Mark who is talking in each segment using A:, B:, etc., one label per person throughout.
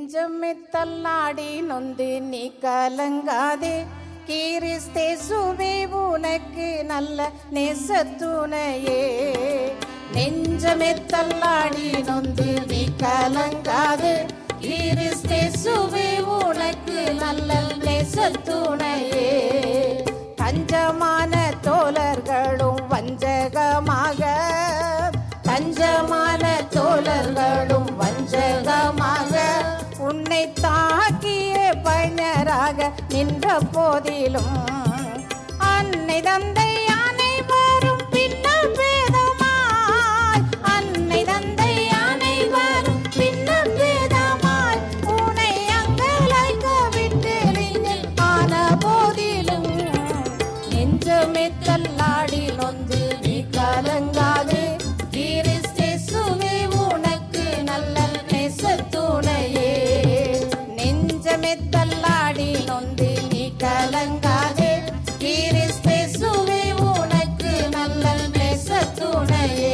A: நெஞ்சமே தள்ளாடி நொந்து நீ கலங்காதே, கிறிஸ்தேசுவே உனக்கு நல்ல நேசத்துணையே. நெஞ்சமே தள்ளாடி நொந்து நீ கலங்காதே, கிறிஸ்தேசுவே உனக்கு நல்ல நேசத்துணையே. தஞ்சமான தோழர்களும் வஞ்சகமாக, தஞ்சமான தோழர்களும் வஞ்சகமாக உன்னை தாக்கிய பயனராக நின்ற போதிலும், அன்னை தந்தை அனைவரும் பின்ன பேதமாய், அன்னை தந்தை அனைவரும் பின்ன பேதமாய் உன்னை அங்கலாய்க்க விட்டெறிந்து ஆன போதிலும், நெஞ்சமே தள்ளாடி நொந்து நீ கலங்காதே, கிறிஸ்தேசுவே உனக்கு நல்ல நேசத்துணையே. நெஞ்சமே தள்ளாடி நொந்து நீ கலங்காதே, கிறிஸ்தேசுவே உனக்கு நல்ல நேசத்துணையே.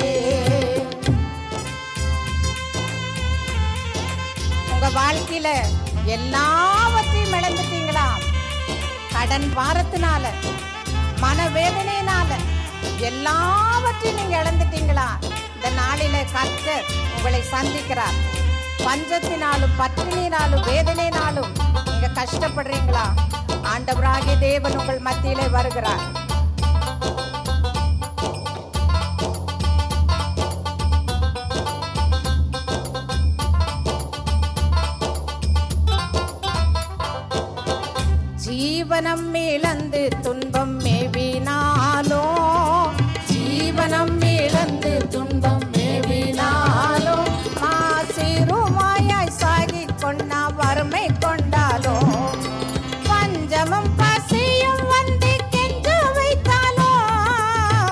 A: உங்க வாழ்க்கையில எல்லாவற்றையும் இழந்துட்டீங்களா? கடன் பாரத்தினால, மனவேதனையினால எல்லாவற்றையும் நீங்க இழந்துட்டீங்களா? இந்த நாளில கர்த்தர் உங்களை சந்திக்கிறார். பஞ்சத்தினாலும் பட்டினியினாலும் வேதனையினாலும் நீங்க கஷ்டப்படுறீங்களா? ஆண்டவராகிய தேவன் உங்கள் மத்தியிலே வருகிறார். ஜீவனம் இழந்து துன்பம் மேவினாலோ, ஜீவனம் இழந்து துன்பம் மேவினாலோ, மாசிறுமாயாய் சாகி கொண்டா வறுமை கொண்டாலோ, பஞ்சமும் பசியும் வந்து கெஞ்ச வைத்தாலோ,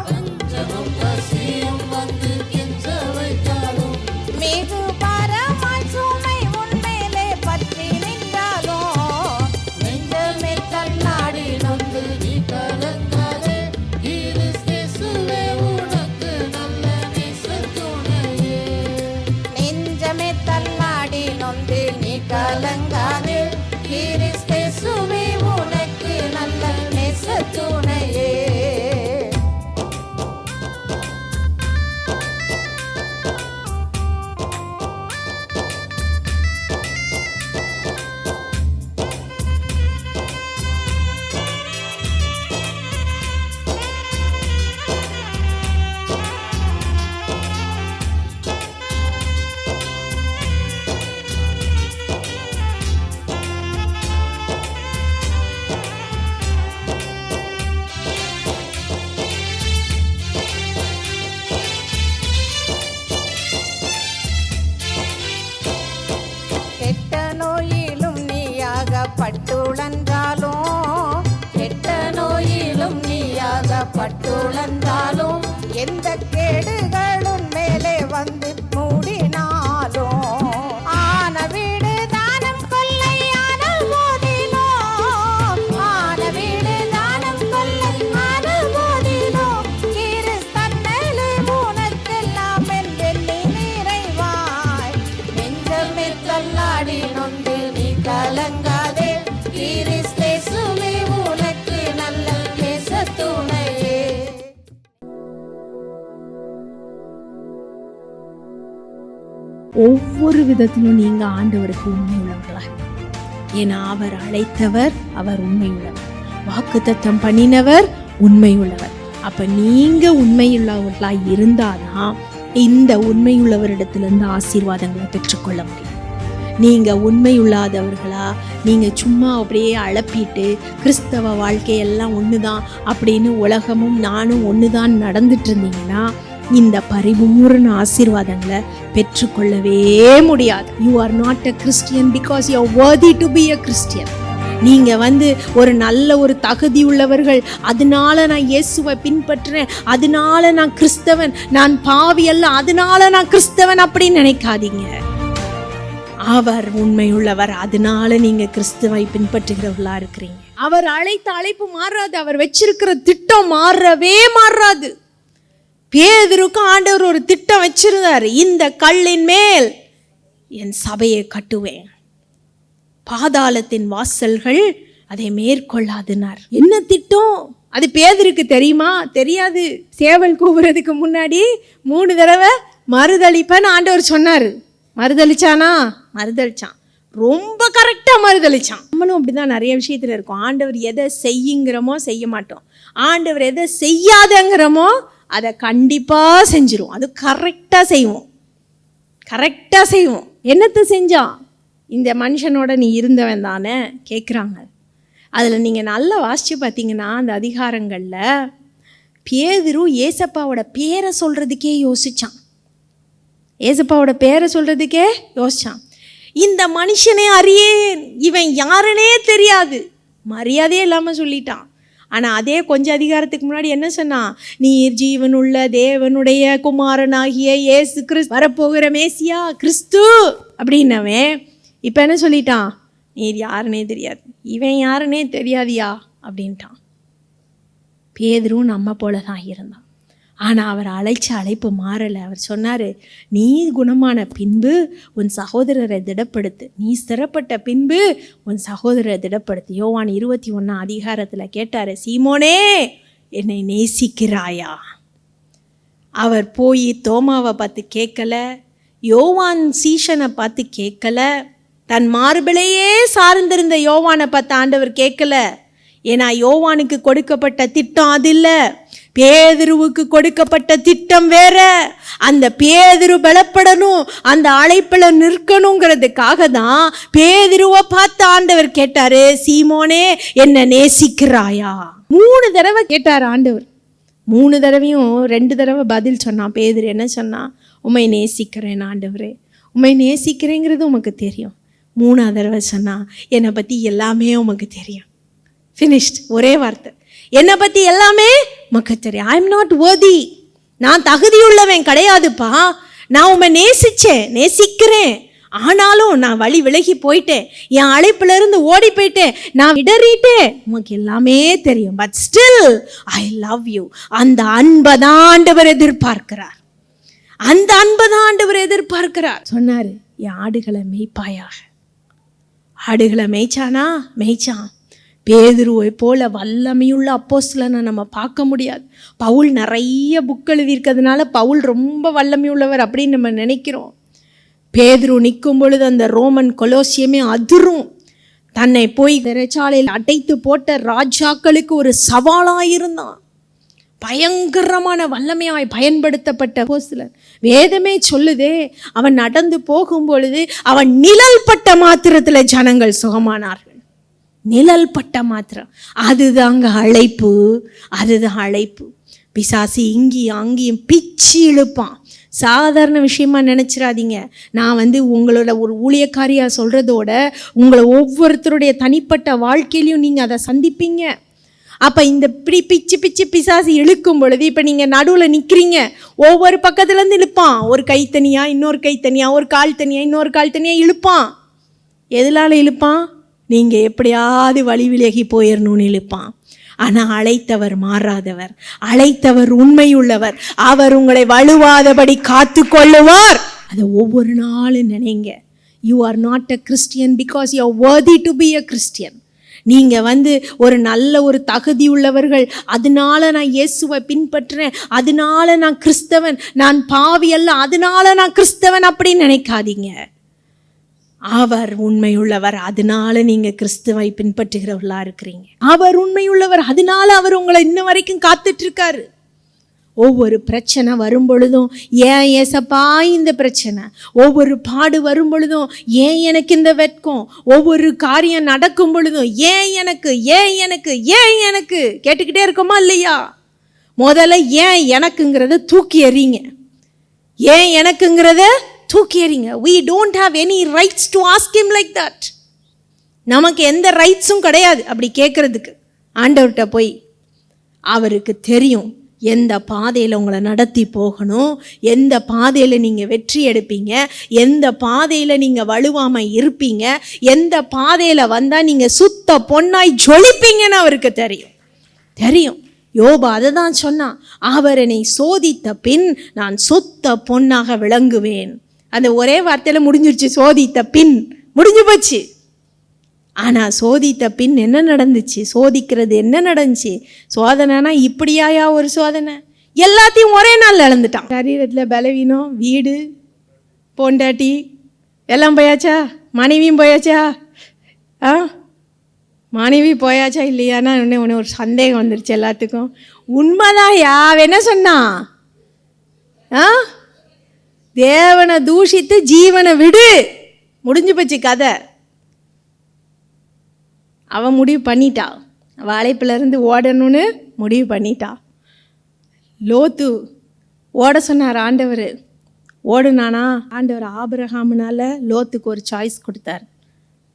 A: பஞ்சமும் பசியும் வந்து கெஞ்ச வைத்தாலோ, மிகு பாரமாய் சுமை உன்மேலே பற்றி நின்றாலோ, நெஞ்சமே தள்ளாடி நொந்து நீ கலங்காதே, கிறிஸ்தேசுவே உனக்கு நல்ல நேசத்துணையே. நெஞ்சமே தள்ளாடி நொந்து நீ கலங்காதே, கிறிஸ்தேசுவே உனக்கு நல்ல நேசத்துணையே. கெட்ட நோயிலும் நீயாக பட்டுழன்றாலும், கெட்ட நோயிலும் நீயாக பட்டுழன்றாலும், எந்த கேடுகளும் மேலே வந்து மூடினாலும், ஆன வீடு தானம் கொள்ளை ஆன போதிலோ, ஆன வீடு தானம் கொள்ளை ஆன போதிலோ, கிறிஸ்தன்னலே உனக்கெல்லாம் என்றெண்ணி நிறைவாய். நெஞ்சமே தள்ளாடி நொந்து நீ கலங்காதே, கிறிஸ்தேசுவே உனக்கு நல்ல நேசத்துணையே.
B: ஒவ்வொரு விதத்திலும் நீங்க ஆண்டவருக்கு உண்மை உள்ளவர்களா, ஏன்னா அவர் அழைத்தவர், அவர் உண்மை உள்ளவர், வாக்குத்தத்தம் பண்ணினவர் உண்மை உள்ளவர். அப்ப நீங்க உண்மையுள்ளவர்களா இருந்தாதான் இந்த உண்மையுள்ளவரிடத்திலிருந்து ஆசீர்வாதங்களை பெற்றுக்கொள்ள முடியும். நீங்க உண்மையுள்ளாதவர்களா, நீங்க சும்மா அப்படியே அழப்பிட்டு கிறிஸ்தவ வாழ்க்கையெல்லாம் ஒண்ணுதான் அப்படின்னு உலகமும் நானும் ஒண்ணுதான் நடந்துட்டு இருந்தீங்கன்னா இந்த பரிபூரண ஆசீர்வாதங்களை பெற்றுக்கொள்ளவே முடியாது. You are not a Christian because you are worthy to be a Christian. நீங்க ஒரு நல்ல ஒரு தகுதி உள்ளவர்கள், அதனால நான் இயேசுவை பின்பற்றுறேன், அதனால நான் கிறிஸ்தவன், நான் பாவி அல்ல அதனால நான் கிறிஸ்தவன் அப்படின்னு நினைக்காதீங்க. அவர் உண்மையுள்ளவர், அதனால நீங்க கிறிஸ்துவை பின்பற்றுகிறவர்களா இருக்கிறீங்க. அவர் அழைத்த அழைப்பு மாறாது, அவர் வச்சிருக்கிற திட்டம் மாறாது. பேதுருக்கு ஆண்டவர் ஒரு திட்டம் வச்சிருந்தார். இந்த கல்லின் மேல் என் சபையை கட்டுவேன், பாதாளத்தின் வாசல்கள் அதை மேற்கொள்ளாதுனார். என்ன திட்டம்? அது பேதுருக்கு தெரியுமா? தெரியாது. சேவல் கூவுறதுக்கு முன்னாடி 3 தடவை மறுதளிப்பேன்னு ஆண்டவர் சொன்னார். மறுதளிச்சானா? மறுதளிச்சான். ரொம்ப கரெக்டாக மறுதளிச்சான். நம்மளும் அப்படிதான் நிறைய விஷயத்தில் இருக்கோம். ஆண்டவர் எதை செய்யுங்கிறமோ செய்ய மாட்டோம். ஆண்டவர் எதை செய்யாதங்கிறமோ அதை கண்டிப்பாக செஞ்சிரும். அது கரெக்டாக செய்வோம். கரெக்டாக செய்வோம். என்னத்தை செஞ்சான்? இந்த மனுஷனோட நீ இருந்தவன் தானே கேட்குறாங்க. அதில் நீங்கள் நல்லா வாசித்து பார்த்தீங்கன்னா அந்த அதிகாரங்களில் பேதுரு ஏசப்பாவோட பேரை சொல்கிறதுக்கே யோசித்தான். ஏசப்பாவோட பேரை சொல்கிறதுக்கே யோசித்தான். இந்த மனுஷனே அறியேன், இவன் யாருன்னே தெரியாது, மரியாதையே இல்லாமல் சொல்லிட்டான். ஆனால் அதே கொஞ்சம் அதிகாரத்துக்கு முன்னாடி என்ன சொன்னான்? நீர் ஜீவனுள்ள தேவனுடைய குமாரனாகிய இயேசு கிறிஸ்து, வரப்போகிற மேசியா கிறிஸ்து அப்படின்னவன் இப்போ என்ன சொல்லிட்டான்? நீர் யாருன்னே தெரியாது, இவன் யாருன்னே தெரியாதியா அப்படின்ட்டான். பேதுரும் நம்ம போல தான் இருந்தான். ஆனால் அவர் அழைச்ச அழைப்பு மாறலை. அவர் சொன்னார், நீ குணமான பின்பு உன் சகோதரரை திடப்படுத்து, நீ ஸ்திரப்பட்ட பின்பு உன் சகோதரரை திடப்படுத்து. யோவான் 21 அதிகாரத்தில் கேட்டார், சீமோனே என்னை நேசிக்கிறாயா? அவர் போய் தோமாவை பார்த்து கேட்கல, யோவான் சீஷனை பார்த்து கேட்கல, தன் மார்பிளையே சார்ந்திருந்த யோவானை பார்த்து ஆண்டவர் கேட்கல. ஏன்னா யோவானுக்கு கொடுக்கப்பட்ட திட்டம் அது இல்லை, பேதுருவுக்கு கொடுக்கப்பட்ட திட்டம் வேற. அந்த பேதுரு பலப்படணும், அந்த அழைப்பில் நிற்கணுங்கிறதுக்காக தான் பேதுருவை பார்த்து ஆண்டவர் கேட்டாரு, சீமோனே என்ன நேசிக்கிறாயா? 3 தடவை கேட்டார் ஆண்டவர். 3 தடவையும் 2 தடவை பதில் சொன்னான். பேதுரு என்ன சொன்னான்? உம்மை நேசிக்கிறேன் ஆண்டவரே, உம்மை நேசிக்கிறேங்கிறது உமக்கு தெரியும். 3ஆவது தடவை சொன்னான், என்னை பற்றி எல்லாமே உமக்கு தெரியும். ஃபினிஷ்ட். ஒரே வார்த்தை, என்னை பற்றி எல்லாமே உமக்கு தெரியும். ஐ எம் நாட் வர்தி, நான் தகுதியுள்ளவன் கிடையாதுப்பா. நான் உம்மை நேசிக்கிறேன், ஆனாலும் நான் வழி விலகி போயிட்டேன், என் அழைப்பிலிருந்து ஓடி போயிட்டேன், நான் இடறிட்டேன், உமக்கு எல்லாமே தெரியும். But still I love you. அந்த அன்பை தான் ஆண்டவர் எதிர்பார்க்கிறார். அந்த அன்பை தான் ஆண்டவர் எதிர்பார்க்கிறார். சொன்னார், என் ஆடுகளை மேய்ப்பாயாக. ஆடுகளை மேய்ச்சானா? மேய்ச்சான். பேதுருவை போல வல்லமையுள்ள அப்போஸ்தலனை நம்ம பார்க்க முடியாது. பவுல் நிறைய புக் எழுதியிருக்கிறதுனால பவுல் ரொம்ப வல்லமையுள்ளவர் அப்படின்னு நம்ம நினைக்கிறோம். பேதுரு நிற்கும் பொழுது அந்த ரோமன் கொலோசியமே அதிரும். தன்னை போய் சிறைச்சாலையில் அடைத்து போட்ட ராஜாக்களுக்கு ஒரு சவாலாயிருந்தான். பயங்கரமான வல்லமையாய் பயன்படுத்தப்பட்ட அப்போஸ்தலன். வேதமே சொல்லுதே, அவன் நடந்து போகும் பொழுது அவன் நிழல் பட்ட மாத்திரத்தில் ஜனங்கள் சுகமானார்கள். நிழல் பட்ட மாத்திரம். அதுதாங்க அழைப்பு, அதுதான் அழைப்பு. பிசாசு இங்கேயும் அங்கேயும் பிச்சு இழுப்பான். சாதாரண விஷயமா நினச்சிடாதீங்க. நான் உங்களோட ஒரு ஊழியக்காரியாக சொல்கிறதோட உங்களை ஒவ்வொருத்தருடைய தனிப்பட்ட வாழ்க்கையிலையும் நீங்கள் அதை சந்திப்பீங்க. அப்போ இந்த பிச்சு பிசாசு இழுக்கும் பொழுது, இப்போ நீங்கள் நடுவில் நிற்கிறீங்க, ஒவ்வொரு பக்கத்துலேருந்து இழுப்பான். ஒரு கை தனியாக, இன்னொரு கை தனியாக, ஒரு கால் தனியாக, இன்னொரு கால் தனியாக இழுப்பான். எதனால இழுப்பான்? நீங்கள் எப்படியாவது வழி விலகி போயிடணும்னு இழுப்பான். ஆனால் அழைத்தவர் மாறாதவர், அழைத்தவர் உண்மையுள்ளவர். அவர் உங்களை வலுவாதபடி காத்து கொள்ளுவார். அதை ஒவ்வொரு நாளும் நினைங்க. You are not a Christian because you are worthy to be a Christian. நீங்கள் ஒரு நல்ல ஒரு தகுதி உள்ளவர்கள், அதனால நான் இயேசுவை பின்பற்றுறேன், அதனால நான் கிறிஸ்தவன், நான் பாவி அல்ல அதனால நான் கிறிஸ்தவன் அப்படின்னு நினைக்காதீங்க. அவர் உண்மையுள்ளவர், அதனால நீங்க கிறிஸ்துவை பின்பற்றுகிறவர்களா இருக்கிறீங்க. அவர் உண்மையுள்ளவர், அதனால அவர் உங்களை இன்ன வரைக்கும் காத்துட்டு இருக்காரு. ஒவ்வொரு பிரச்சனை வரும் பொழுதும், ஏன் ஏசப்பா இந்த பிரச்சனை, ஒவ்வொரு பாடு வரும் பொழுதும் ஏன் எனக்கு இந்த வெட்கம், ஒவ்வொரு காரியம் நடக்கும் பொழுதும் ஏன் எனக்கு ஏன் எனக்கு ஏன் எனக்கு கேட்டுக்கிட்டே இருக்கோமா இல்லையா? முதல்ல ஏன் எனக்குங்கிறத தூக்கி எறிங்க. ஏன் எனக்குங்கிறத தூக்கி எறிங்க. We don't have any rights to ask him like that. நமக்கு எந்த ரைட்ஸும் கிடையாது அப்படி கேட்கறதுக்கு. ஆண்டவர்கிட்ட போய் அவருக்கு தெரியும் எந்த பாதையில் உங்களை நடத்தி போகணும், எந்த பாதையில் நீங்கள் வெற்றி எடுப்பீங்க, எந்த பாதையில் நீங்கள் வலுவாமல் இருப்பீங்க, எந்த பாதையில் வந்தால் நீங்கள் சுத்த பொன்னாய் ஜொலிப்பீங்கன்னு அவருக்கு தெரியும். யோபா அதை தான் சொன்னான், அவர் என்னை சோதித்த பின் நான் சுத்த பொன்னாக விளங்குவேன். அந்த ஒரே வார்த்தையில் முடிஞ்சிருச்சு. சோதித்த பின் முடிஞ்சு போச்சு. ஆனால் சோதித்த பின் என்ன நடந்துச்சு? சோதிக்கிறது என்ன நடந்துச்சு? சோதனைனா இப்படியாயா ஒரு சோதனை? எல்லாத்தையும் ஒரே நாள் இழந்துட்டான். சரீரத்தில் பலவீனம், வீடு, பொண்டாட்டி எல்லாம் போயாச்சா? மனைவியும் போயாச்சா? மனைவி போயாச்சா இல்லையானா உடனே ஒரு சந்தேகம் வந்துருச்சு எல்லாத்துக்கும். உண்மைதான். அவன் என்ன சொன்னான்? தேவனை தூஷித்து ஜீவனை விடு, முடிஞ்சு போச்சு கதை. அவன் முடிவு பண்ணிட்டா, வாழைப்பிலிருந்து ஓடணும்னு முடிவு பண்ணிட்டா. லோத்து ஓட சொன்னார் ஆண்டவர். ஓடுனானா? ஆண்டவர் ஆபிரகாம்னால லோத்துக்கு ஒரு சாய்ஸ் கொடுத்தார்.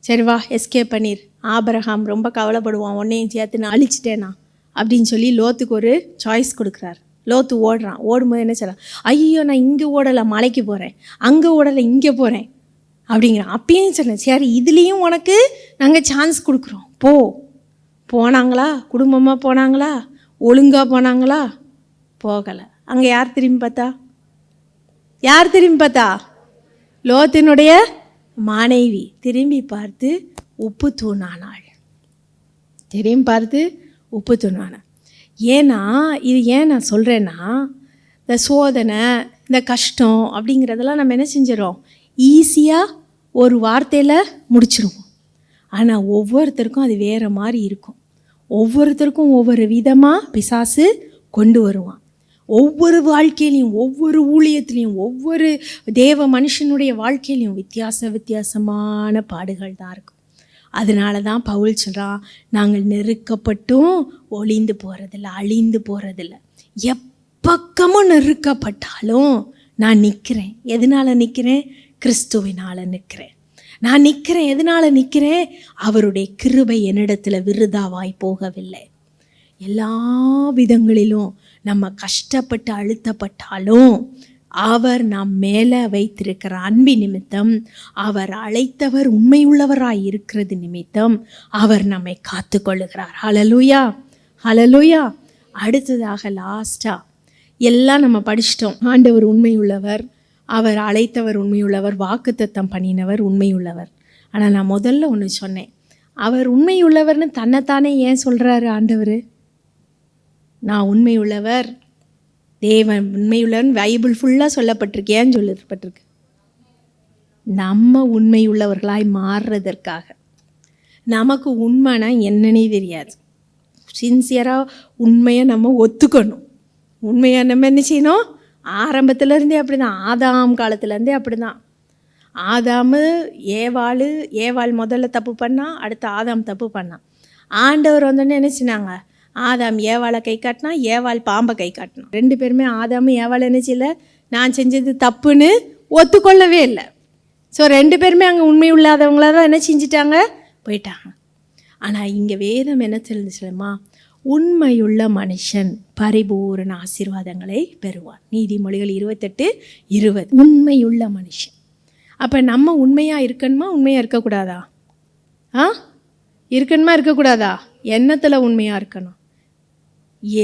B: சரி வா, எஸ்கேப் பண்ணிரு. ஆபிரகாம் ரொம்ப கவலைப்படுவான், உன்னையும் சேர்த்து நான் அழிச்சிட்டேனா அப்படின்னு சொல்லி லோத்துக்கு ஒரு சாய்ஸ் கொடுக்குறார். லோத்து ஓடுறான். ஓடும்போது என்ன சொல்கிறான்? ஐயோ நான் இங்கே ஓடலை, மலைக்கு போகிறேன், அங்கே ஓடலை, இங்கே போகிறேன் அப்படிங்கிறான். அப்பயும் சொன்னேன், சரி இதுலேயும் உனக்கு நாங்கள் சான்ஸ் கொடுக்குறோம், போ. போனாங்களா? குடும்பமாக போனாங்களா? ஒழுங்காக போனாங்களா? போகலை. அங்கே யார் திரும்பி பார்த்தா? யார் திரும்பி பார்த்தா? லோத்தினுடைய மனைவி திரும்பி பார்த்து உப்பு தூணானாள். திரும்பி பார்த்து உப்பு தூணானாள். ஏன்னா இது ஏன் நான் சொல்கிறேன்னா, இந்த சோதனை, இந்த கஷ்டம் அப்படிங்கிறதெல்லாம் நம்ம என்ன செஞ்சிடறோம்? ஈஸியாக ஒரு வார்த்தையில் முடிச்சிருவோம். ஆனால் ஒவ்வொருத்தருக்கும் அது வேறு மாதிரி இருக்கும். ஒவ்வொருத்தருக்கும் ஒவ்வொரு விதமாக பிசாசு கொண்டு வருவான். ஒவ்வொரு வாழ்க்கையிலையும், ஒவ்வொரு ஊழியத்துலேயும், ஒவ்வொரு தேவ மனுஷனுடைய வாழ்க்கையிலையும் வித்தியாசமான பாடுகள் தான் இருக்கும். அதனால தான் பவுல் சொல்கிறான், நாங்கள் நெருக்கப்பட்டும் ஒளிந்து போகிறதில்ல, அழிந்து போகிறதில்ல. எப்பக்கமும் நெருக்கப்பட்டாலும் நான் நிற்கிறேன். எதனால் நிற்கிறேன்? கிறிஸ்துவினால் நிற்கிறேன். நான் நிற்கிறேன். எதனால் நிற்கிறேன்? அவருடைய கிருபை என்னிடத்தில் விருதாவாய் போகவில்லை. எல்லா விதங்களிலும் நம்ம கஷ்டப்பட்டு அழுத்தப்பட்டாலும் அவர் நம் மேலே வைத்திருக்கிற அன்பி நிமித்தம், அவர் அழைத்தவர் உண்மையுள்ளவராய் இருக்கிறது நிமித்தம் அவர் நம்மை காத்து கொள்ளுகிறார். ஹல்லேலூயா, ஹல்லேலூயா. அடுத்ததாக லாஸ்ட்டாக எல்லாம் நம்ம படிச்சிட்டோம். ஆண்டவர் உண்மையுள்ளவர், அவர் அழைத்தவர் உண்மையுள்ளவர், வாக்குத்தத்தம் பண்ணினவர் உண்மையுள்ளவர். ஆனால் நான் முதல்ல ஒன்று சொன்னேன், அவர் உண்மையுள்ளவர்னு தன்னைத்தானே ஏன் சொல்கிறாரு ஆண்டவர்? நான் உண்மையுள்ளவர், தேவன் உண்மையுள்ளவன் பைபிள் ஃபுல்லாக சொல்லப்பட்டிருக்கு. ஏன் சொல்லப்பட்டிருக்கு? நம்ம உண்மையுள்ளவர்களாய் மாறுறதற்காக. நமக்கு உண்மைனா என்னன்னே தெரியாது. சின்சியராக உண்மையை நம்ம ஒத்துக்கணும். உண்மையை நம்ம என்ன செய்யணும்? ஆரம்பத்துலேருந்தே அப்படி தான், ஆதாம் காலத்துலேருந்தே அப்படி தான். ஏவாள் முதல்ல தப்பு பண்ணான், அடுத்து ஆதாம் தப்பு பண்ணான். ஆண்டவர் வந்தோடனே என்ன செய்னாங்க? ஆதாம் ஏவாளை கை காட்டினா, ஏவாள் பாம்பை கை காட்டினான். ரெண்டு பேருமே ஆதாமும் ஏவாள் என்ன செய்யலை? நான் செஞ்சது தப்புன்னு ஒத்துக்கொள்ளவே இல்லை. ஸோ ரெண்டு பேருமே அங்கே உண்மை இல்லாதவங்களாக தான் என்ன செஞ்சிட்டாங்க? போயிட்டாங்க. ஆனால் இங்கே வேதம் என்ன தெரிஞ்சுமா? உண்மையுள்ள மனுஷன் பரிபூரண ஆசீர்வாதங்களை பெறுவான். நீதிமொழிகள் 28:20. உண்மையுள்ள மனுஷன். அப்போ நம்ம உண்மையாக இருக்கணுமா, உண்மையாக இருக்கக்கூடாதா? இருக்கணுமா, இருக்கக்கூடாதா? எண்ணத்தில் உண்மையாக இருக்கணும்,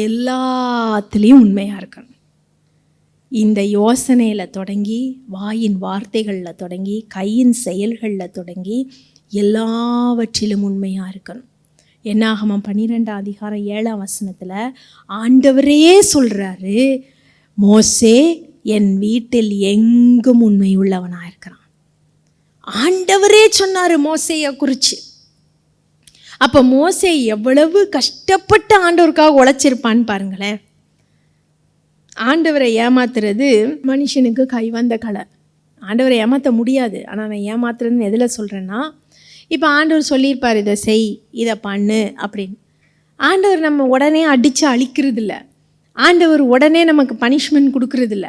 B: எல்லாத்துலேயும் உண்மையாக இருக்கணும். இந்த யோசனையில் தொடங்கி, வாயின் வார்த்தைகளில் தொடங்கி, கையின் செயல்களில் தொடங்கி எல்லாவற்றிலும் உண்மையாக இருக்கணும். என்னாகமம் 12:7 ஆண்டவரே சொல்கிறாரு, மோசே என் வீட்டில் எங்கும் உண்மை உள்ளவனாக இருக்கிறான். ஆண்டவரே சொன்னார் மோசேயை குறித்து. அப்போ மோசே எவ்வளவு கஷ்டப்பட்டு ஆண்டவருக்காக உழைச்சிருப்பான்னு பாருங்களேன். ஆண்டவரை ஏமாத்துறது மனுஷனுக்கு கைவந்த கலை. ஆண்டவரை ஏமாற்ற முடியாது. ஆனால் நான் ஏமாத்துறதுன்னு எதில் சொல்கிறேன்னா, இப்போ ஆண்டவர் சொல்லியிருப்பார், இதை செய், இதை பண்ணு அப்படின்னு. ஆண்டவர் நம்ம உடனே அடித்து அழிக்கிறதில்ல. ஆண்டவர் உடனே நமக்கு பனிஷ்மெண்ட் கொடுக்கறதில்ல.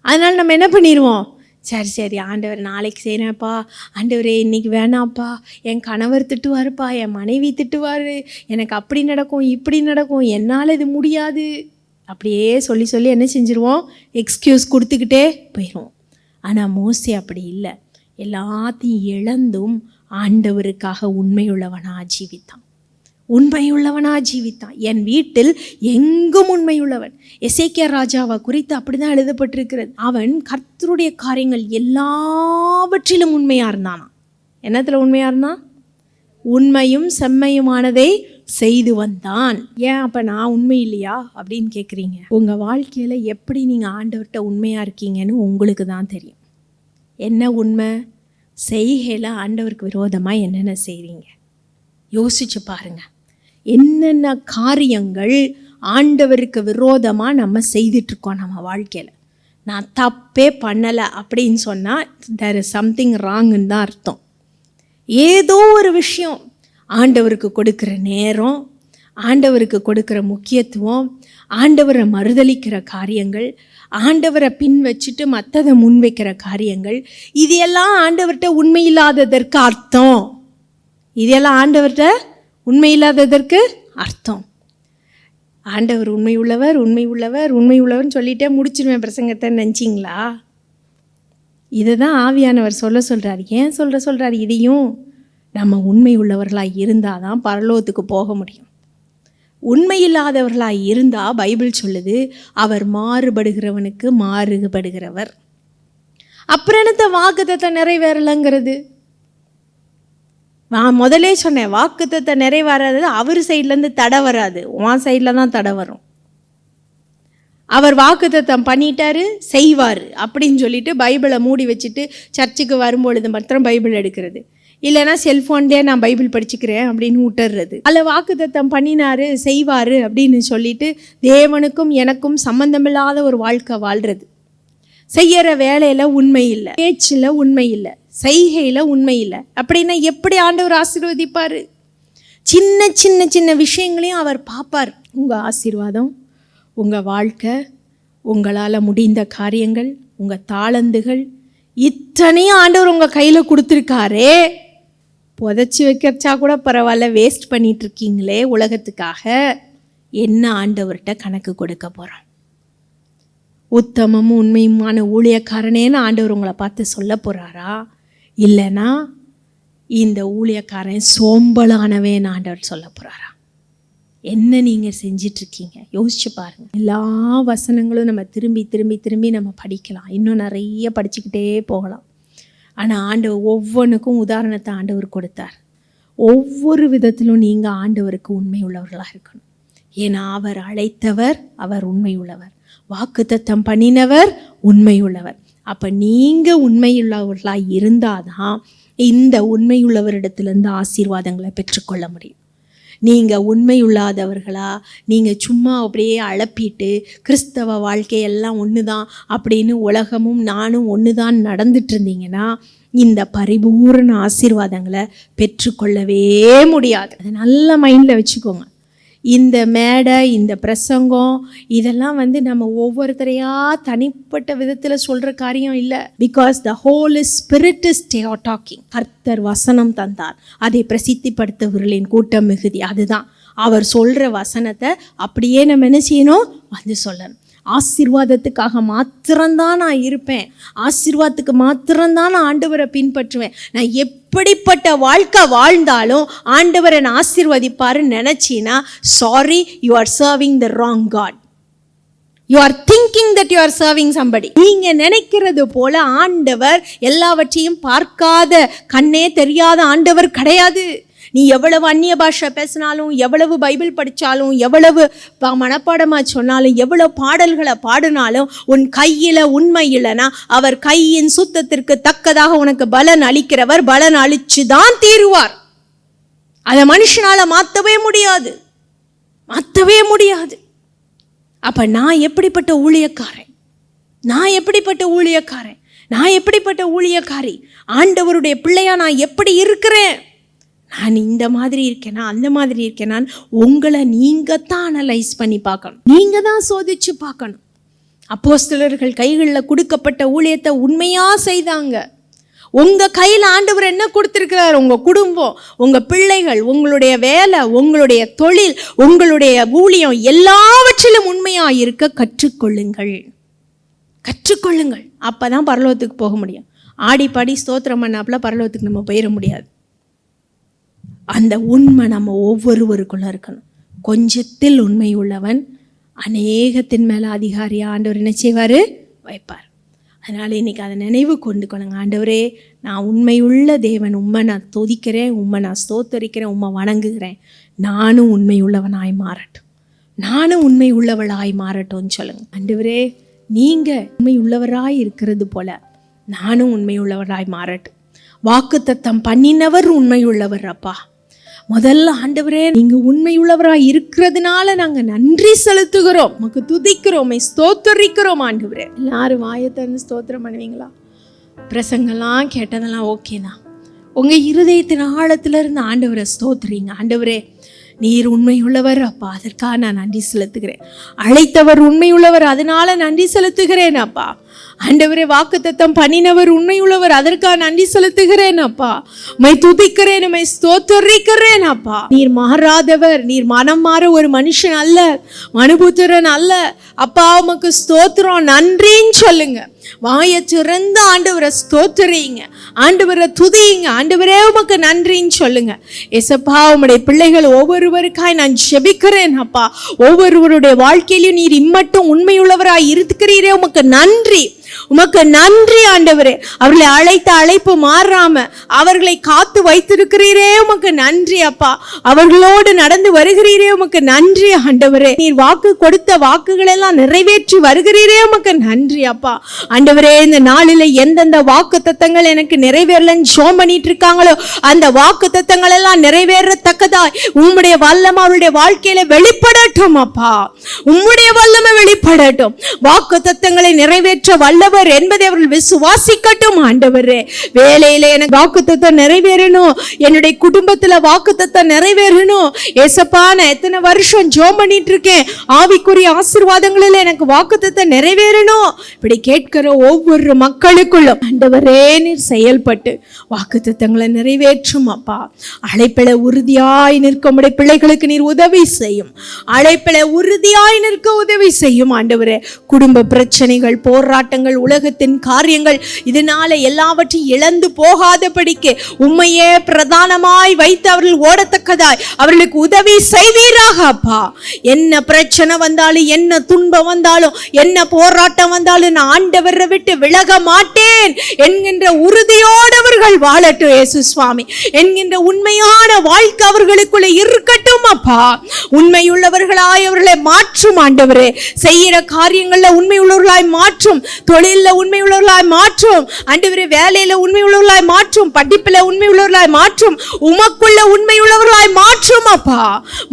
B: அதனால் நம்ம என்ன பண்ணிடுவோம்? சரி ஆண்டவர் நாளைக்கு செய்கிறேன்ப்பா, ஆண்டவரே இன்றைக்கி வேணாம்ப்பா, என் கணவர் திட்டுவாருப்பா, என் மனைவி திட்டுவார், எனக்கு அப்படி நடக்கும் இப்படி நடக்கும், என்னால் இது முடியாது, அப்படியே சொல்லி என்ன செஞ்சுருவோம்? எக்ஸ்கியூஸ் கொடுத்துக்கிட்டே போயிடுவோம். ஆனால் மோசே அப்படி இல்லை. எல்லாத்தையும் இழந்தும் ஆண்டவருக்காக உண்மையுள்ளவனாக ஜீவித்தான். என் வீட்டில் எங்கும் உண்மையுள்ளவன். எசேக்கியா ராஜாவை குறித்து அப்படிதான் எழுதப்பட்டிருக்கிறது. அவன் கர்த்தருடைய காரியங்கள் எல்லாவற்றிலும் உண்மையாக இருந்தானா. என்னத்தில் உண்மையாக இருந்தான்? உண்மையும் செம்மையுமானதை செய்து வந்தான். ஏன் அப்போ நான் உண்மை இல்லையா அப்படின்னு கேட்குறீங்க. உங்கள் வாழ்க்கையில் எப்படி நீங்கள் ஆண்டவர்கிட்ட உண்மையாக இருக்கீங்கன்னு உங்களுக்கு தான் தெரியும். என்ன உண்மை? செய்கையில் ஆண்டவருக்கு விரோதமாக என்னென்ன செய்கிறீங்க யோசிச்சு பாருங்கள். என்னென்ன காரியங்கள் ஆண்டவருக்கு விரோதமாக நம்ம செய்துட்ருக்கோம் நம்ம வாழ்க்கையில். நான் தப்பே பண்ணலை அப்படின்னு சொன்னால் தேர் இஸ் சம்திங் ராங்குன்னு தான் அர்த்தம். ஏதோ ஒரு விஷயம் ஆண்டவருக்கு கொடுக்குற நேரம், ஆண்டவருக்கு கொடுக்குற முக்கியத்துவம், ஆண்டவரை மறுதலிக்கிற காரியங்கள், ஆண்டவரை பின் வச்சுட்டு மற்றதை முன் வைக்கிற காரியங்கள், இது எல்லாம் ஆண்டவர்கிட்ட உண்மை இல்லாததற்கு அர்த்தம். இதெல்லாம் ஆண்டவர்கிட்ட உண்மை இல்லாததற்கு அர்த்தம். ஆண்டவர் உண்மை உள்ளவர், உண்மை உள்ளவர், உண்மை உள்ளவர்னு சொல்லிட்டே முடிச்சிருவேன் பிரசங்கத்தை நினச்சிங்களா? இதை தான் ஆவியானவர் சொல்கிறார். ஏன் சொல்கிறார்? இதையும் நம்ம உண்மை உள்ளவர்களாக இருந்தால் தான் பரலோகத்துக்கு போக முடியும். உண்மை இல்லாதவர்களாக இருந்தால் பைபிள் சொல்லுது அவர் மாறுபடுகிறவனுக்கு மாறுபடுகிறவர். அப்புறம் என்னத்த வாக்குத்தத்தை நிறைவேறலைங்கிறது? நான் முதலே சொன்னேன், வாக்குத்தத்தை நிறைவேறாது அவர் சைட்லேருந்து தடை வராது, உன் சைடில் தான் தடை வரும். அவர் வாக்குத்தத்தம் பண்ணிட்டாரு, செய்வார் அப்படின்னு சொல்லிட்டு பைபிளை மூடி வச்சுட்டு சர்ச்சுக்கு வரும்பொழுது மாத்திரம் பைபிள் எடுக்கிறது, இல்லைன்னா செல்ஃபோன்லேயே நான் பைபிள் படிச்சுக்கிறேன் அப்படின்னு விட்டுறது. அதில் வாக்குத்தத்தம் பண்ணினாரு, செய்வார் அப்படின்னு சொல்லிட்டு தேவனுக்கும் எனக்கும் சம்பந்தமில்லாத ஒரு வாழ்க்கை வாழ்கிறது. செய்கிற வேலையில் உண்மை இல்லை, பேச்சில் உண்மை இல்லை, செய்கையில் உண்மை இல்லை. அப்படின்னா எப்படி ஆண்டவர் ஆசீர்வதிப்பார்? சின்ன சின்ன சின்ன விஷயங்களையும் அவர் பார்ப்பார். உங்கள் ஆசீர்வாதம், உங்கள் வாழ்க்கை, உங்களால் முடிந்த காரியங்கள், உங்கள் தாளந்துகள், இத்தனையும் ஆண்டவர் உங்கள் கையில் கொடுத்துருக்காரே. புதைச்சி வைக்கிறச்சா கூட பரவாயில்ல, வேஸ்ட் பண்ணிகிட்ருக்கீங்களே உலகத்துக்காக. என்ன ஆண்டவர்கிட்ட கணக்கு கொடுக்க போகிறோம்? உத்தமமும் உண்மையுமான ஊழியக்காரனேன்னு ஆண்டவர் உங்களை பார்த்து சொல்ல போகிறாரா? இல்லைன்னா இந்த ஊழியக்காரன் சோம்பலானவேன்னு ஆண்டவர் சொல்ல போகிறாரா? என்ன நீங்கள் செஞ்சிட்ருக்கீங்க யோசிச்சு பாருங்கள். எல்லா வசனங்களும் நம்ம திரும்பி திரும்பி திரும்பி நம்ம படிக்கலாம், இன்னும் நிறைய படிச்சுக்கிட்டே போகலாம். ஆனால் ஆண்டவர் ஒவ்வொன்றுக்கும் உதாரணத்தை ஆண்டவர் கொடுத்தார். ஒவ்வொரு விதத்திலும் நீங்கள் ஆண்டவருக்கு உண்மை உள்ளவர்களாக இருக்கணும். ஏன்னா அவர் அழைத்தவர், அவர் உண்மை உள்ளவர். வாக்குத்தத்தம் பண்ணினவர் உண்மை உள்ளவர். அப்போ நீங்கள் உண்மையுள்ளவர்களாக இருந்தால் தான் இந்த உண்மையுள்ளவரிடத்துலேருந்து ஆசீர்வாதங்களை பெற்றுக்கொள்ள முடியும். நீங்கள் உண்மையுள்ளாதவர்களா, நீங்கள் சும்மா அப்படியே அழப்பிட்டு கிறிஸ்தவ வாழ்க்கையெல்லாம் ஒன்று தான் அப்படின்னு உலகமும் நானும் ஒன்று தான் நடந்துட்டு இருந்தீங்கன்னா இந்த பரிபூரண ஆசீர்வாதங்களை பெற்றுக்கொள்ளவே முடியாது. அதை நல்ல மைண்டில் வச்சுக்கோங்க. இந்த மேடை, இந்த பிரசங்கம் இதெல்லாம் நம்ம ஒவ்வொருத்தரையாக தனிப்பட்ட விதத்தில் சொல்கிற காரியம் இல்லை. Because the whole spirit is talking. கர்த்தர் வசனம் தந்தார், அதை பிரசித்திப்படுத்தவர்களின் கூட்டம் மிகுதி. அதுதான் அவர் சொல்கிற வசனத்தை அப்படியே நம்ம என்ன செய்யணும்? சொல்லணும். ஆசீர்வாதத்துக்காக மாத்திரம்தான் நான் இருப்பேன், ஆசீர்வாதத்துக்கு மாத்திரம்தான் நான் ஆண்டவரை பின்பற்றுவேன், நான் எப்படிப்பட்ட வாழ்க்கை வாழ்ந்தாலும் ஆண்டவரை நான் ஆசீர்வதிப்பாருன்னு நினச்சின்னா sorry, you are serving the wrong god. You are thinking that you are serving somebody. நீங்கள் நினைக்கிறது போல ஆண்டவர் எல்லாவற்றையும் பார்க்காத, கண்ணே தெரியாத ஆண்டவர் கிடையாது. நீ எவ்வளவு அந்நிய பாஷை பேசினாலும், எவ்வளவு பைபிள் படித்தாலும், எவ்வளவு மனப்பாடமாக சொன்னாலும், எவ்வளவு பாடல்களை பாடினாலும் உன் கையில் உண்மை இல்லைன்னா அவர் கையின் சுத்தத்திற்கு தக்கதாக உனக்கு பலன் அளிக்கிறவர் பலன் அளிச்சு தான் தீருவார். அதை மனுஷனால் மாற்றவே முடியாது, மாற்றவே முடியாது. அப்போ நான் எப்படிப்பட்ட ஊழியக்காரன், நான் எப்படிப்பட்ட ஊழியக்காரன், நான் எப்படிப்பட்ட ஊழியக்காரி, ஆண்டவருடைய பிள்ளையா நான் எப்படி இருக்கிறேன்? நான் இந்த மாதிரி இருக்கேனா, அந்த மாதிரி இருக்கேனான்னு உங்களை நீங்கள் தான் அனலைஸ் பண்ணி பார்க்கணும், நீங்கள் தான் சோதிச்சு பார்க்கணும். அப்போஸ்தலர்கள் கைகளில் கொடுக்கப்பட்ட ஊழியத்தை உண்மையாக செய்தாங்க. உங்கள் கையில் ஆண்டவர் என்ன கொடுத்துருக்கிறார்? உங்கள் குடும்பம், உங்கள் பிள்ளைகள், உங்களுடைய வேலை, உங்களுடைய தொழில், உங்களுடைய ஊழியம் எல்லாவற்றிலும் உண்மையாக இருக்க கற்றுக்கொள்ளுங்கள், கற்றுக்கொள்ளுங்கள். அப்போ தான் பரலோகத்துக்கு போக முடியும். ஆடி பாடி ஸ்தோத்திரம் பண்ணாப்புல பரலோகத்துக்கு நம்ம போயிட முடியாது. அந்த உண்மை நம்ம ஒவ்வொருவருக்குள்ள இருக்கணும். கொஞ்சத்தில் உண்மை உள்ளவன் அநேகத்தின் மேலே அதிகாரியாக ஆண்டவர் என்ன செய்வார்? வைப்பார். அதனால் இன்றைக்கி அதை நினைவு கொண்டு கொள்ளுங்க. ஆண்டவரே, நான் உண்மையுள்ள தேவன், உம்மை நான் துதிக்கிறேன், உம்மை நான் ஸ்தோத்தரிக்கிறேன், உம்மை வணங்குகிறேன். நானும் உண்மையுள்ளவனாய் மாறட்டும், நானும் உண்மை உள்ளவளாய் மாறட்டும்னு சொல்லுங்கள். ஆண்டவரே, நீங்கள் உண்மை உள்ளவராய் இருக்கிறது போல நானும் உண்மை உள்ளவராய் மாறட்டும். வாக்குத்தத்தம் பண்ணினவர் உண்மை உள்ளவர். அப்பா, முதல்ல ஆண்டவரே, நீங்கள் உண்மையுள்ளவராக இருக்கிறதுனால நாங்கள் நன்றி செலுத்துகிறோம், உமக்கு துதிக்கிறோம், ஸ்தோத்தரிக்கிறோம். ஆண்டவரே, எல்லாரும் வாயத்தன்னு ஸ்தோத்திரம் பண்ணுவீங்களா? பிரசங்கெல்லாம் கேட்டதெல்லாம் ஓகேண்ணா. உங்கள் இருதயத்தின் ஆழத்திலிருந்து ஆண்டவரை ஸ்தோத்திரிங்க. ஆண்டவரே, நீர் உண்மையுள்ளவர் அப்பா, அதற்காக நான் நன்றி செலுத்துகிறேன். அழைத்தவர் உண்மையுள்ளவர், அதனால நன்றி செலுத்துகிறேன் அப்பா. ஆண்டவரே, வாக்குத்தத்தம் பண்ணினவர் உண்மையுள்ளவர், அதற்காக நன்றி செலுத்துகிறேன் அப்பா. உம்மை துதிக்கிறேன், உம்மை ஸ்தோத்தரிக்கிறேன் அப்பா. நீர் மாறாதவர், நீர் மனம் மாற ஒரு மனுஷன் அல்ல, மனுபுத்திரன் அல்ல அப்பா. உமக்கு ஸ்தோத்திரம், நன்றின்னு சொல்லுங்க. வாயை திறந்து ஆண்டவரை ஸ்தோத்திரிங்க, ஆண்டவரை துதியுங்க. ஆண்டவரே, உமக்கு நன்றின்னு சொல்லுங்க. ஏசப்பா, உம்முடைய பிள்ளைகள் ஒவ்வொருவருக்காய் நான் ஜெபிக்கிறேன் அப்பா. ஒவ்வொருவருடைய வாழ்க்கையிலும் நீர் இம்மட்டும் உண்மையுள்ளவராய் இருக்கிறீரே, உமக்கு நன்றி, உமக்கு நன்றி ஆண்டவரே. அவர்களை அழைத்த அழைப்பு மாறாம அவர்களை காத்து வைத்திருக்கிறீரே, உமக்கு நன்றி அப்பா. அவர்களோடு நடந்து வருகிறீரே, உமக்கு நன்றி ஆண்டவரே. நீர் வாக்கு கொடுத்த வாக்குகள் எல்லாம் நிறைவேற்றி வருகிறீரே, உமக்கு நன்றி அப்பா. ஆண்டவரே, இந்த நாளில் எந்தெந்த வாக்கு தத்தங்கள் எனக்கு நிறைவேறலன்னு ஜெபம் பண்ணிட்டு இருக்காங்களோ, அந்த வாக்கு தத்தங்கள் எல்லாம் நிறைவேறத்தக்கதாய் உம்முடைய வல்லமை அவருடைய வாழ்க்கையில வெளிப்படட்டும் அப்பா. உம்முடைய வல்லமை வெளிப்படட்டும். வாக்கு தத்தங்களை நிறைவேற்ற வல்லவர் என்பதை அவர்கள் விசுவாசிக்கட்டும் ஆண்டவரே. வேலையில எனக்கு வாக்குத்தத்தம் நிறைவேறணும், என்னுடைய குடும்பத்துல வாக்குத்தத்தம் நிறைவேறணும். ஏசப்பா, நான் எத்தனை வருஷம் ஜெபம் பண்ணிட்டு இருக்கேன், ஆவிக்குரிய ஆசீர்வாதங்களில் எனக்கு வாக்குத்தத்தம் நிறைவேறணும். இப்படி கேட்கிற ஒவ்வொரு மக்களுக்குள்ளும் ஆண்டவரே, நீர் செயல்பட்டு வாக்குத்தத்தங்களை நிறைவேற்றும் அப்பா. அழைப்பில உறுதியாய் நிற்க உம்முடைய பிள்ளைகளுக்கு நீர் உதவி செய்யும். அழைப்பில உறுதியாய் நிற்க உதவி செய்யும் ஆண்டவரே. குடும்ப பிரச்சனைகள், போராட்டங்கள், உலகத்தின் காரியங்கள், இதனால எல்லாவற்றையும் இழந்து போகாதபடிக்கு உம்மையே பிரதானமாய் வைத்து அவர்கள் ஓடத்தக்கதாய் அவர்களுக்கு உதவி செய்வீராக அப்பா. என்ன பிரச்சனை வந்தாலும், என்ன துன்பம் வந்தாலும், என்ன போராட்டம் வந்தாலும் நான் ஆண்டவரை விட்டு விலக மாட்டேன் என்கின்ற உறுதியோடு அவர்கள் வாழட்டும் இயேசு சுவாமி என்கின்ற உண்மையான வாழ்க்கை அவர்களுக்குள்ள இருக்கட்டும் அப்பா. உண்மையுள்ளவர்களாய் அவர்களை மாற்றும் ஆண்டவரே. செய்கிற காரியங்கள்ல உண்மையுள்ளவர்களாய் மாற்றும், தொழில உண்மையுள்ளவர்களாய் மாற்றும் ஆண்டவரே. வேலையில உண்மையுள்ளவர்களாய் மாற்றும், படிப்புல உண்மையுள்ளவர்களாய் மாற்றும், உமக்குள்ள உண்மையுள்ளவர்களாய் மாற்றும் அப்பா.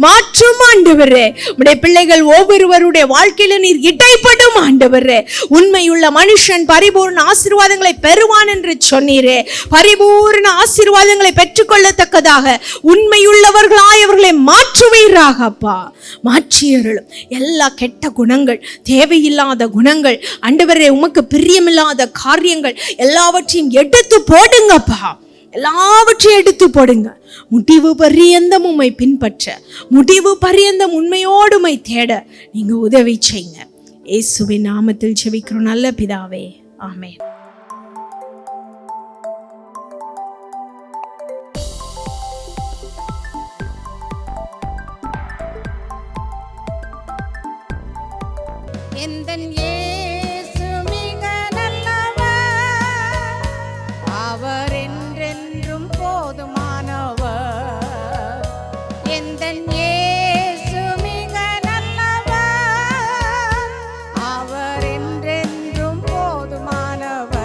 B: மாற்றும் ஆண்டவரே. உம்முடைய பிள்ளைகள் ஒவ்வொருவருடைய வாழ்க்கையில நீர் இடைப்படும் ஆண்டவரே. உண்மையுள்ள மனுஷன் பரிபூர்ண ஆசீர்வாதங்களை பெறுவான் என்று சொன்னீரே. பரிபூர்ண ஆசீர்வாதங்களை பெற்றுக்கொள்ளத்தக்கதாக உண்மையுள்ளவர்களாய் அவர்களை மாற்றுவீராக அப்பா. மாற்றியருளும் எல்லா கெட்ட குணங்கள், தேவையில்லாத குணங்கள் ஆண்டவரே, உமக்கு பிரியமில்லாத காரியங்கள் எல்லாவற்றையும் எடுத்து போடுங்கப்பா. எல்லாவற்றையும் எடுத்து போடுங்க. முடிவு பரியந்தம் உம்மை பின்பற்ற, முடிவு பரியந்தம் உண்மையோடு உம்மை தேட நீங்க உதவி செய்யுங்க. இயேசுவின் நாமத்தில் ஜெபிக்கிறோம் நல்ல பிதாவே, ஆமென்.
A: எந்தன் இயேசு மிக நல்லவர், அவர் என்றென்றும் போதுமானவர். எந்தன் இயேசு மிக நல்லவர், அவர் என்றென்றும் போதுமானவர்.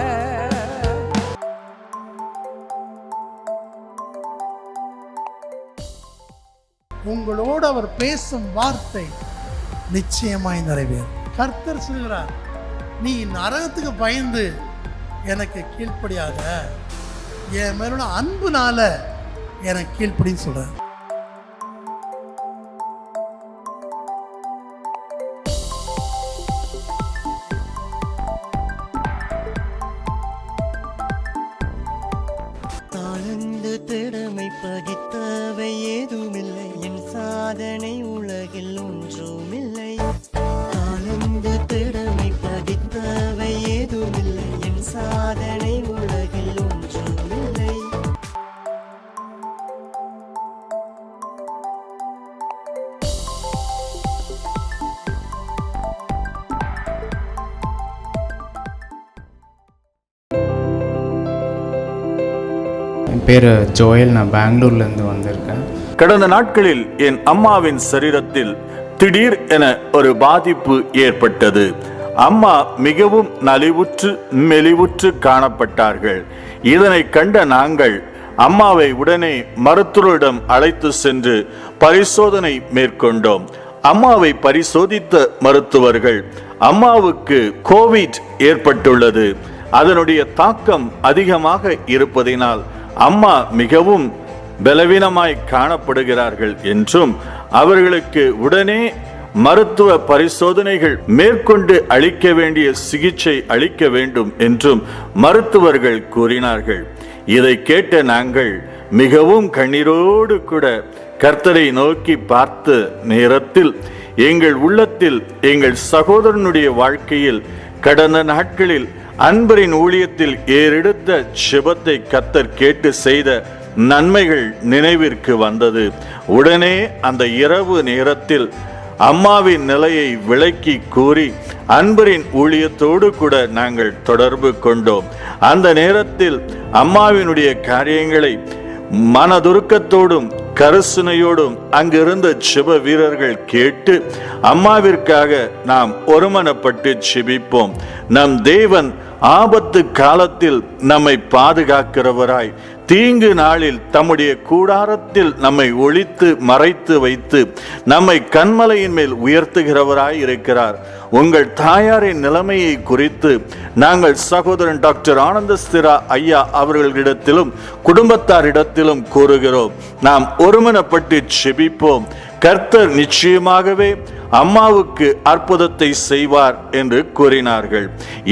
C: உங்களோடு அவர் பேசும் வார்த்தை நிச்சயமாய் நிறைவேறும். கர்த்தர் சொல்கிறார், நீ நரகத்துக்கு பயந்து எனக்கு கீழ்ப்படியாத, என் மேலோட அன்புனால எனக்கு கீழ்ப்படின்னு சொல்றார்.
D: தாழ்ந்து திறமை பகித்தவை ஏதுமில்லை, என் சாதனை உலகில் ஒன்றுமில்லை. தாழ்ந்து திறமை பகித்தவை ஏதுமில்லை, என் சாதனை உலகில் ஒன்றுமில்லை.
E: என் பேர் ஜோயல், நான் பெங்களூர்லேருந்து வந்திருக்கேன்.
F: கடந்த நாட்களில் என் அம்மாவின் சரீரத்தில் திடீர் என ஒரு பாதிப்பு ஏற்பட்டது. அம்மா மிகவும் நலிவுற்று மெலிவுற்று காணப்பட்டார்கள். இதனை கண்ட நாங்கள் அம்மாவை உடனே மருத்துவரிடம் அழைத்து சென்று பரிசோதனை மேற்கொண்டோம். அம்மாவை பரிசோதித்த மருத்துவர்கள் அம்மாவுக்கு கோவிட் ஏற்பட்டுள்ளது, அதனுடைய தாக்கம் அதிகமாக இருப்பதினால் அம்மா மிகவும் பலவீனமாய் காணப்படுகிறார்கள் என்றும் அவர்களுக்கு உடனே மருத்துவ பரிசோதனைகள் மேற்கொண்டு அளிக்க வேண்டிய சிகிச்சை அளிக்க வேண்டும் என்றும் மருத்துவர்கள் கூறினார்கள். இதை கேட்ட நாங்கள் மிகவும் கண்ணீரோடு கூட கர்த்தரை நோக்கி பார்த்த நேரத்தில் எங்கள் உள்ளத்தில் எங்கள் சகோதரனுடைய வாழ்க்கையில் கடந்த நாட்களில் அன்பரின் ஊழியத்தில் ஏறெடுத்த ஜெபத்தை கர்த்தர் கேட்டு செய்த நன்மைகள் நினைவிற்கு வந்தது. உடனே அந்த இரவு நேரத்தில் அம்மாவின் நிலையை விளக்கி கூறி அன்பரின் ஊழியத்தோடு கூட நாங்கள் தொடர்பு கொண்டோம். அந்த நேரத்தில் அம்மாவினுடைய காரியங்களை மனதுருக்கத்தோடும் கருசுனையோடும் அங்கிருந்த ஜெப வீரர்கள் கேட்டு அம்மாவிற்காக நாம் ஒருமனப்பட்டு ஜெபிப்போம். நம் தேவன் ஆபத்து காலத்தில் நம்மை பாதுகாக்கிறவராய், தீங்கு நாளில் தம்முடைய கூடாரத்தில் நம்மை ஒளித்து மறைத்து வைத்து நம்மை கன்மலையின் மேல் உயர்த்துகிறவராய் இருக்கிறார். உங்கள் தாயாரின் நிலைமையை குறித்து நாங்கள் சகோதரன் டாக்டர் ஆனந்தஸ்திரா ஐயா அவர்களிடத்திலும் குடும்பத்தாரிடத்திலும் கூறுகிறோம். நாம் ஒருமனப்பட்டு செபிப்போம். கர்த்தர் நிச்சயமாகவே அம்மாவுக்கு அற்புதத்தை செய்வார் என்று கூறினார்கள்.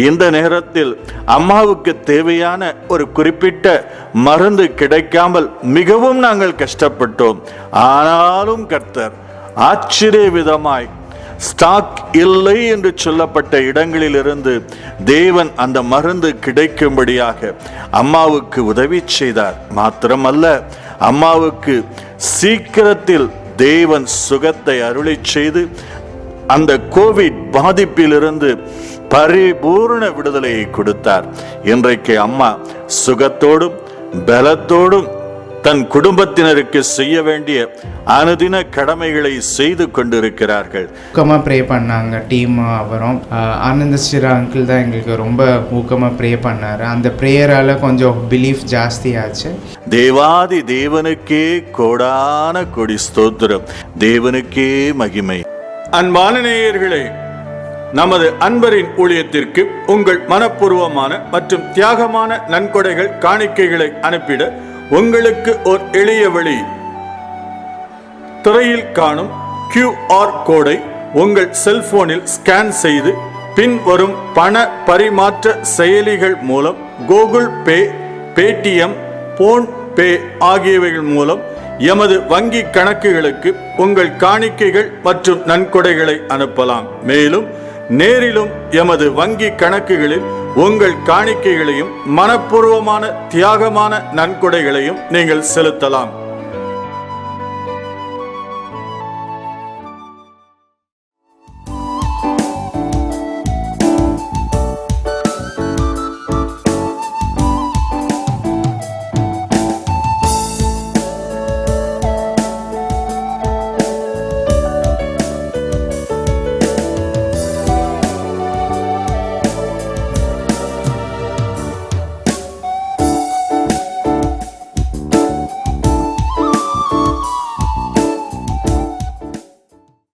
F: இந்த நேரத்தில் அம்மாவுக்கு தேவையான ஒரு குறிப்பிட்ட மருந்து கிடைக்காமல் மிகவும் நாங்கள் கஷ்டப்பட்டோம். ஆனாலும் கர்த்தர் ஆச்சரிய விதமாய் ஸ்டாக் இல்லை என்று சொல்லப்பட்ட இடங்களிலிருந்து தேவன் அந்த மருந்து கிடைக்கும்படியாக அம்மாவுக்கு உதவி செய்தார். மாத்திரமல்ல, அம்மாவுக்கு சீக்கிரத்தில் தேவன் சுகத்தை அருளி செய்து அந்த கோவிட் பாதிப்பிலிருந்து பரிபூர்ண விடுதலையை கொடுத்தார். இன்றைக்கு அம்மா சுகத்தோடும் பலத்தோடும் தன் குடும்பத்தினருக்கு செய்ய வேண்டிய அனுதின கடமைகளை செய்து கொண்டிருக்கிறார்கள்.
E: ஊக்கமாக ப்ரே பண்ணாங்க டீம். அப்புறம் ஆனந்தஸ்ரீரா அங்கிள் தான் எங்களுக்கு ரொம்ப ஊக்கமாக ப்ரே பண்ணார். அந்த ப்ரேயரால் கொஞ்சம் பிலீஃப் ஜாஸ்தியாச்சு.
F: தேவாதி தேவனுக்கே கோடான கொடி ஸ்தோத்திரம், தேவனுக்கே மகிமை. அன்பான நேயர்களே, நமது அன்பரின் ஊழியத்திற்கு உங்கள் மனப்பூர்வமான மற்றும் தியாகமான நன்கொடைகள் காணிக்கைகளை அனுப்பிட உங்களுக்கு ஒரு எளிய வழி. திரையில் காணும் QR கோடை உங்கள் செல்போனில் ஸ்கேன் செய்து பின்வரும் பண பரிமாற்ற செயலிகள் மூலம் கூகுள் பே, பேடிஎம், போன் பே ஆகியவைகள் மூலம் எமது வங்கி கணக்குகளுக்கு உங்கள் காணிக்கைகள் மற்றும் நன்கொடைகளை அனுப்பலாம். மேலும் நேரிலும் எமது வங்கி கணக்குகளில் உங்கள் காணிக்கைகளையும் மனப்பூர்வமான தியாகமான நன்கொடைகளையும் நீங்கள் செலுத்தலாம்.